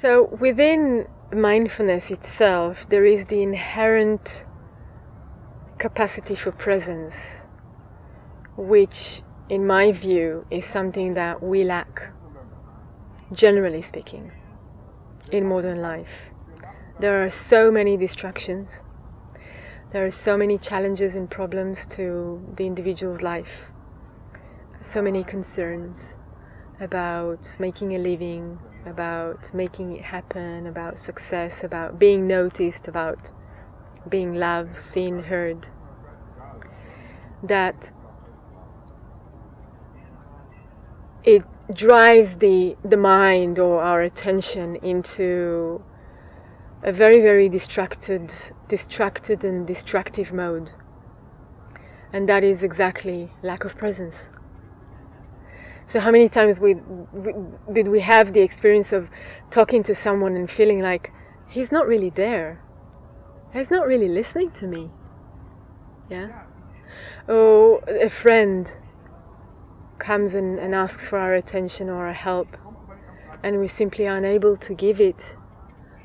So within mindfulness itself, there is the inherent capacity for presence, which in my view is something that we lack, generally speaking, in modern life. There are so many distractions. There are so many challenges and problems to the individual's life. So many concerns about making a living, about making it happen, about success, about being noticed, about being loved, seen, heard. That it drives the mind or our attention into a very, very distracted and distractive mode. And that is exactly lack of presence. So how many times did we have the experience of talking to someone and feeling like he's not really there? He's not really listening to me. Yeah? Oh, a friend comes and asks for our attention or our help, and we simply are unable to give it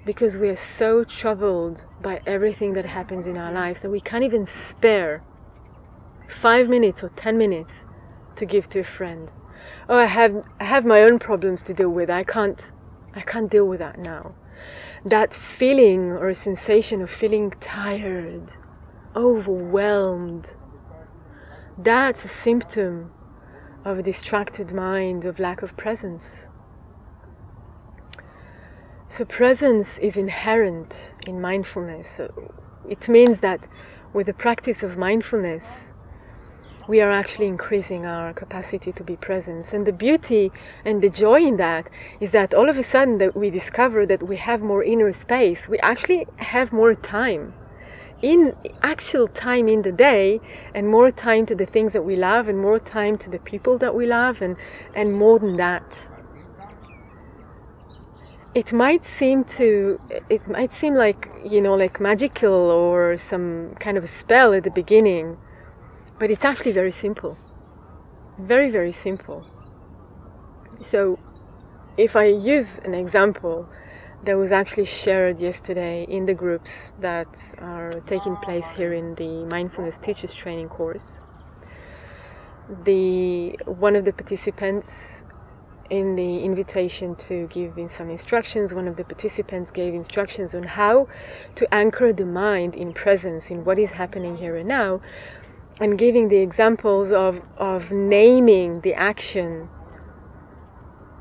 because we are so troubled by everything that happens in our lives that we can't even spare 5 minutes or 10 minutes to give to a friend. Oh, I have my own problems to deal with. I can't deal with that now. That feeling or a sensation of feeling tired, overwhelmed, that's a symptom of a distracted mind, of lack of presence. So presence is inherent in mindfulness. So it means that with the practice of mindfulness, we are actually increasing our capacity to be present. And the beauty and the joy in that is that all of a sudden that we discover that we have more inner space. We actually have more time. In actual time in the day, and more time to the things that we love, and more time to the people that we love, and more than that. It might seem like, like magical or some kind of a spell at the beginning, but it's actually very simple. Very, very simple. So if I use an example that was actually shared yesterday in the groups that are taking place here in the Mindfulness Teachers Training course, one of the participants in the invitation to give in some instructions, one of the participants gave instructions on how to anchor the mind in presence, in what is happening here and now, and giving the examples of naming the action,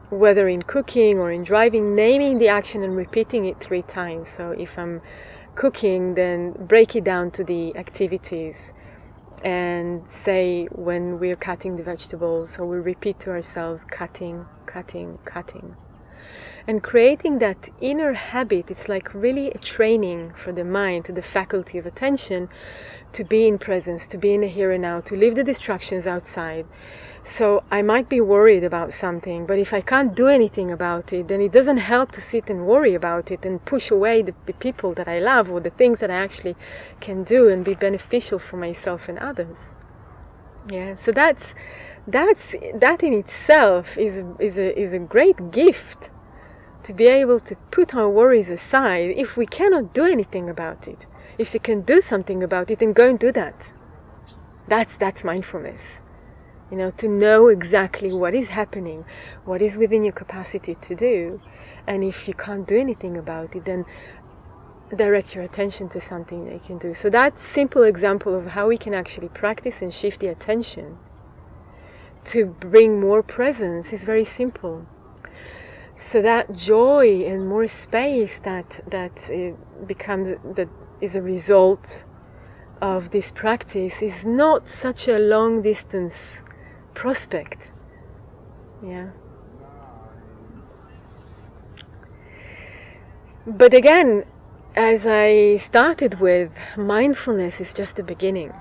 whether in cooking or in driving, naming the action and repeating it 3 times. So if I'm cooking, then break it down to the activities and say when we're cutting the vegetables, so we repeat to ourselves cutting, cutting, cutting. And creating that inner habit, it's like really a training for the mind, to the faculty of attention, to be in presence, to be in the here and now, to leave the distractions outside. So I might be worried about something, but if I can't do anything about it, then it doesn't help to sit and worry about it and push away the people that I love or the things that I actually can do and be beneficial for myself and others. Yeah, so that in itself is a great gift, to be able to put our worries aside if we cannot do anything about it. If we can do something about it, then go and do that. That's mindfulness. To know exactly what is happening, what is within your capacity to do. And if you can't do anything about it, then direct your attention to something that you can do. So that simple example of how we can actually practice and shift the attention to bring more presence is very simple. So that joy and more space that is a result of this practice is not such a long distance prospect. Yeah. But again, as I started with, mindfulness is just a beginning.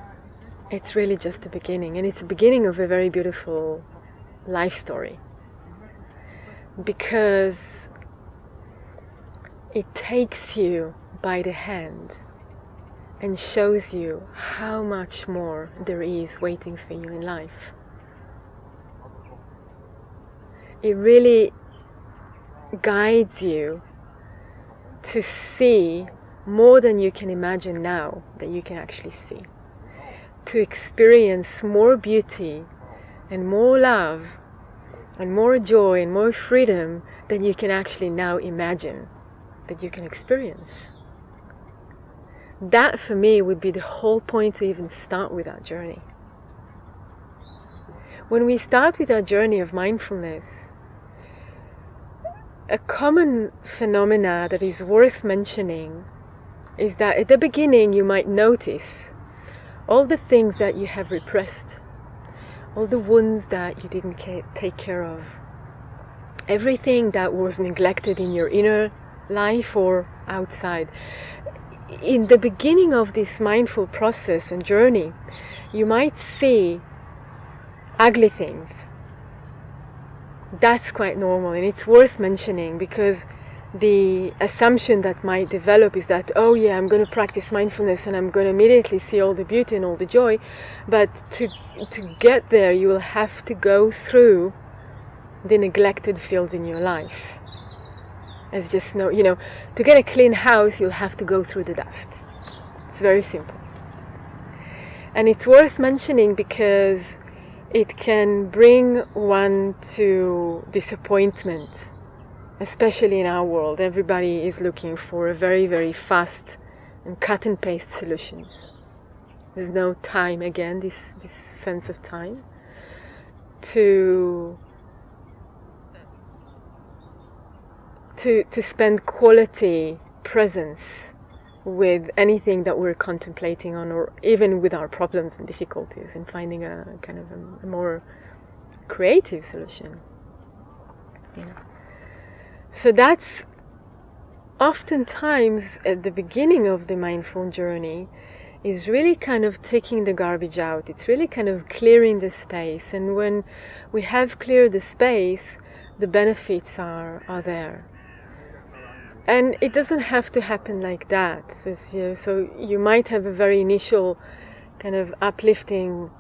It's really just a beginning, and it's a beginning of a very beautiful life story, because it takes you by the hand and shows you how much more there is waiting for you in life. It really guides you to see more than you can imagine now that you can actually see. To experience more beauty and more love and more joy and more freedom than you can actually now imagine that you can experience. That for me would be the whole point to even start with our journey. When we start with our journey of mindfulness, a common phenomena that is worth mentioning is that at the beginning you might notice all the things that you have repressed, all the wounds that you didn't take care of, everything that was neglected in your inner life or outside. In the beginning of this mindful process and journey, you might see ugly things. That's quite normal, and it's worth mentioning, because the assumption that might develop is that, oh yeah, I'm going to practice mindfulness and I'm going to immediately see all the beauty and all the joy. But to get there, you will have to go through the neglected fields in your life. It's just no, to get a clean house, you'll have to go through the dust. It's very simple. And it's worth mentioning because it can bring one to disappointment, especially in our world. Everybody is looking for a very, very fast and cut and paste solutions. There's no time, again, this sense of time to spend quality presence with anything that we're contemplating on, or even with our problems and difficulties, and finding a kind of a more creative solution. So that's oftentimes at the beginning of the mindful journey, is really kind of taking the garbage out. It's really kind of clearing the space. And when we have cleared the space, the benefits are there. And it doesn't have to happen like that. So you might have a very initial kind of uplifting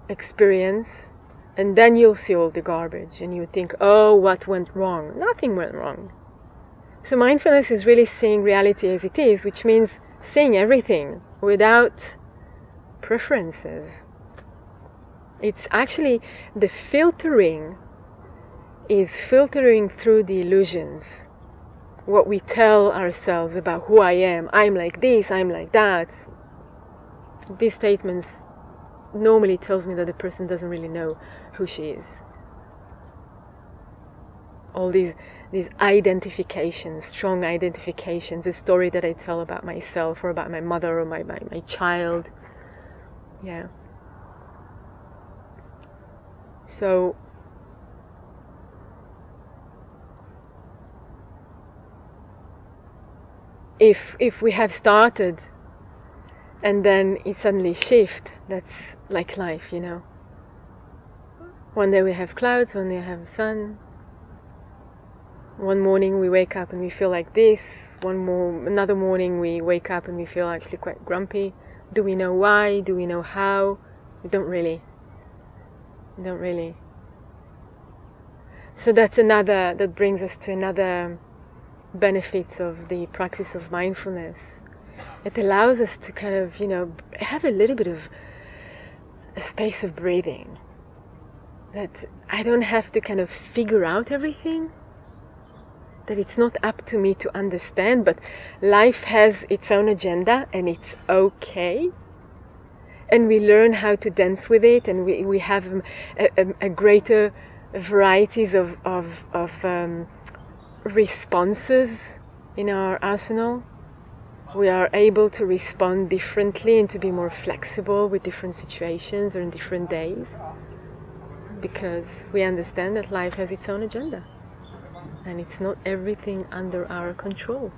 experience, and then you'll see all the garbage and you think, oh, what went wrong? Nothing went wrong. So mindfulness is really seeing reality as it is, which means seeing everything without preferences. It's actually the filtering is filtering through the illusions. What we tell ourselves about who I am. I'm like this, I'm like that. These statements normally tells me that the person doesn't really know who she is. All these identifications, strong identifications, a story that I tell about myself or about my mother or my child. Yeah. So if we have started and then it suddenly shifts, that's like life, One day we have clouds, one day we have sun. One morning we wake up and we feel like this. Another morning we wake up and we feel actually quite grumpy. Do we know why? Do we know how? We don't really. So that brings us to another benefits of the practice of mindfulness. It allows us to kind of, have a little bit of a space of breathing. That I don't have to kind of figure out everything. That it's not up to me to understand, but life has its own agenda and it's okay. And we learn how to dance with it, and we have a greater varieties of responses in our arsenal. We are able to respond differently and to be more flexible with different situations or in different days, because we understand that life has its own agenda and it's not everything under our control.